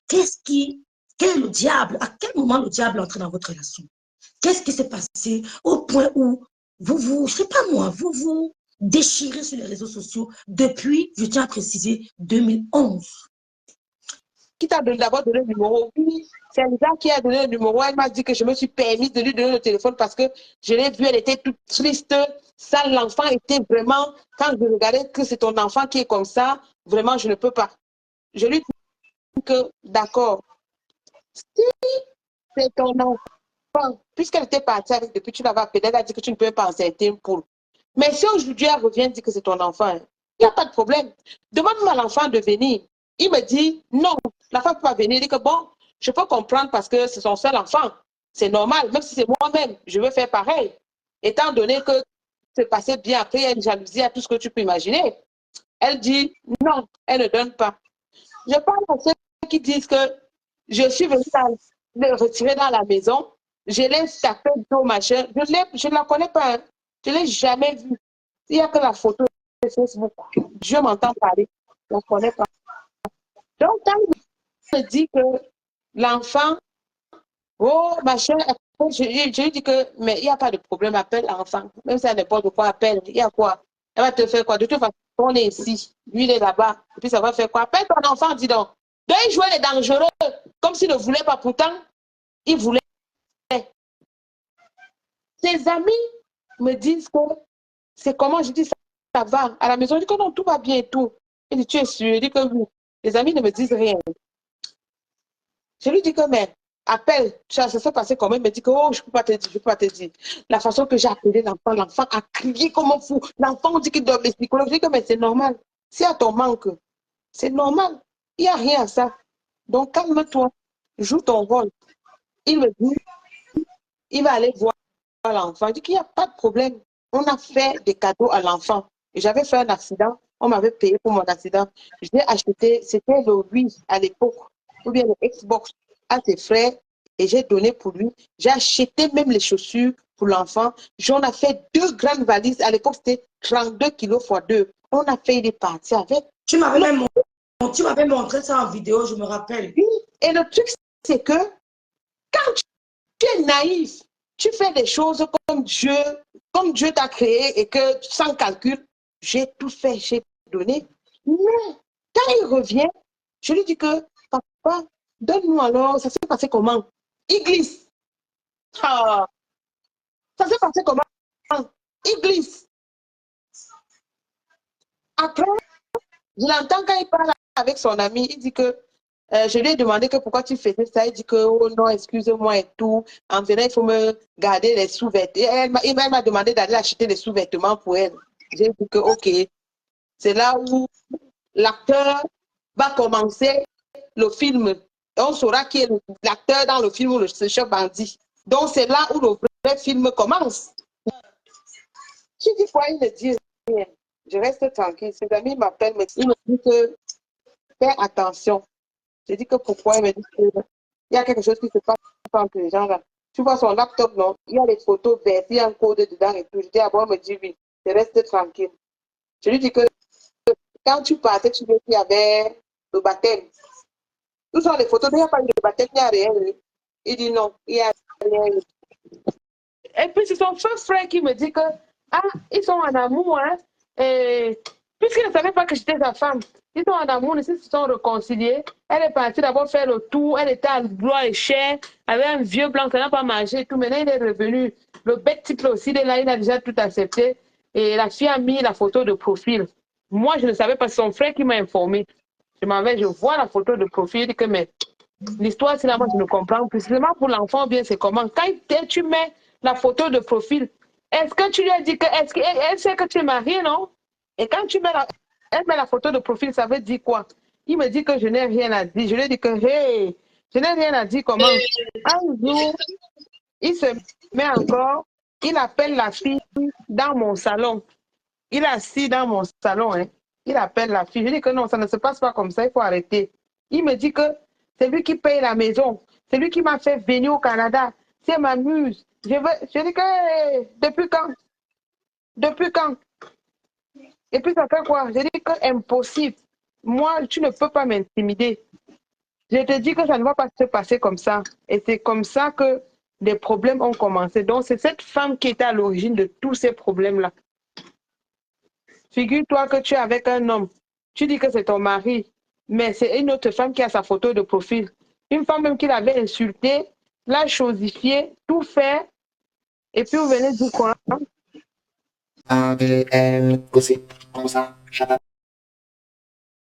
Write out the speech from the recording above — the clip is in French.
quel est le diable? À quel moment le diable est entré dans votre relation? Qu'est-ce qui s'est passé au point où je sais pas moi, vous déchirez sur les réseaux sociaux depuis, je tiens à préciser, 2011. Qui t'a d'abord donné le numéro? Oui, c'est Lisa qui a donné le numéro. Elle m'a dit que je me suis permis de lui donner le téléphone parce que je l'ai vue, elle était toute triste. Ça, l'enfant était vraiment, quand je regardais que c'est ton enfant qui est comme ça, vraiment, je ne peux pas. Je lui dis que, d'accord, si c'est ton enfant, puisqu'elle était partie avec depuis, tu l'avais appelé, elle a dit que tu ne peux pas enceinte pour. Mais si aujourd'hui elle revient et dit que c'est ton enfant, il n'y a pas de problème. Demande-moi à l'enfant de venir. Il me dit non, la femme ne peut pas venir. Il dit que bon, je peux comprendre parce que c'est son seul enfant. C'est normal, même si c'est moi-même, je veux faire pareil. Étant donné que c'est passé bien après, il y a une jalousie à tout ce que tu peux imaginer. Elle dit non, elle ne donne pas. Je parle à ceux qui disent que je suis venue le retirer dans la maison, je l'ai tapé dos machin, je ne la connais pas, hein. Je ne l'ai jamais vue. Il n'y a que la photo de Facebook. Dieu m'entend parler, je ne la connais pas. Donc, quand il me dit que l'enfant, oh machin, je lui dis que, mais il n'y a pas de problème, appelle l'enfant. Même si elle n'importe quoi, appelle, il y a quoi? Elle va te faire quoi? De toute façon, on est ici, lui il est là-bas, et puis ça va faire quoi? Appelle ton enfant, dis donc. Donc, il jouait les dangereux, comme s'il ne voulait pas, pourtant, il voulait. Ses amis me disent que c'est comment, je dis ça va. À la maison, je dis que non, tout va bien et tout. Il dit, tu es sûr? Je dis que oui. Les amis ne me disent rien. Je lui dis que, mais, appelle, ça s'est passé comment? Il me dit que, oh, je ne peux pas te dire, je ne peux pas te dire. La façon que j'ai appelé l'enfant a crié comme un fou. L'enfant dit qu'il doit les psychologues. Je dis que, mais c'est normal. S'il y a ton manque, c'est normal. Il n'y a rien à ça. Donc, calme-toi. Joue ton rôle. Il me dit, il va aller voir l'enfant. Il dit qu'il n'y a pas de problème. On a fait des cadeaux à l'enfant. J'avais fait un accident. On m'avait payé pour mon accident. J'ai acheté, c'était le Wii à l'époque, ou bien le Xbox à ses frères, et j'ai donné pour lui. J'ai acheté même les chaussures pour l'enfant. J'en ai fait 2 grandes valises. À l'époque, c'était 32 kilos x 2. On a fait des parties avec. Tu m'avais montré ça en vidéo, je me rappelle. Et le truc, c'est que quand tu es naïf, tu fais des choses comme Dieu t'a créé et que sans calcul, j'ai tout fait, j'ai donné. Mais quand il revient, je lui dis que, papa, donne-nous alors, ça s'est passé comment? Il glisse. Ah, ça s'est passé comment? Il glisse. Après, je l'entends quand il parle avec son ami, il dit que je lui ai demandé que pourquoi tu faisais ça. Il dit que oh non, excuse-moi et tout. En venant, il faut me garder les sous-vêtements. Il m'a demandé d'aller acheter des sous-vêtements pour elle. J'ai dit que ok. C'est là où l'acteur va commencer le film. Et on saura qui est l'acteur dans le film ou le chef bandit. Donc c'est là où le vrai film commence. Je dis quoi, il me dit rien. Je reste tranquille. Ses amis m'appellent, mais il me dit que fais attention. Je dis que pourquoi? Il me dit qu'il y a quelque chose qui se passe entre les gens là. Tu vois son laptop, non? Il y a des photos vertes, il y a un code dedans et tout. Je dis, ah bon, il me dit oui. Je reste tranquille. Je lui dis que quand tu partais, tu veux qu'il y avait le baptême. Où sont les photos? Il n'y a pas eu de baptême, il n'y a rien. Il dit non, il n'y a rien. Et puis c'est son frère qui me dit que, ah, ils sont en amour, hein. Et puisqu'il ne savait pas que j'étais sa femme, ils sont en amour, ils se sont réconciliés. Elle est partie d'abord faire le tour, elle était à gloire et chair, avec un vieux blanc, elle n'a pas mangé et tout. Maintenant, il est revenu. Le bête type aussi, il est là, il a déjà tout accepté. Et la fille a mis la photo de profil. Moi, je ne savais pas, c'est son frère qui m'a informé. Je m'en vais, je vois la photo de profil, je dis que mais l'histoire, c'est là, moi, je ne comprends plus. Seulement pour l'enfant, bien, c'est comment? Quand tu mets la photo de profil, est-ce que tu lui as dit que, est-ce qu'elle sait que tu es marié, non? Et quand elle met la photo de profil, ça veut dire quoi? Il me dit que je n'ai rien à dire. Je lui ai dit que, hey, je n'ai rien à dire, comment? Un jour, il se met encore, il appelle la fille dans mon salon. Il est assis dans mon salon, hein. Il appelle la fille. Je dis que non, ça ne se passe pas comme ça, il faut arrêter. Il me dit que c'est lui qui paye la maison. C'est lui qui m'a fait venir au Canada. C'est m'amuse. Je dis que depuis quand? Depuis quand? Et puis ça fait quoi? Je dis que impossible. Moi, tu ne peux pas m'intimider. Je te dis que ça ne va pas se passer comme ça. Et c'est comme ça que les problèmes ont commencé. Donc, c'est cette femme qui était à l'origine de tous ces problèmes-là. Figure-toi que tu es avec un homme. Tu dis que c'est ton mari, mais c'est une autre femme qui a sa photo de profil. Une femme même qui l'avait insulté, l'a chosifié, tout fait. Et puis, vous venez dire quoi? ADN, gossip, comme ça,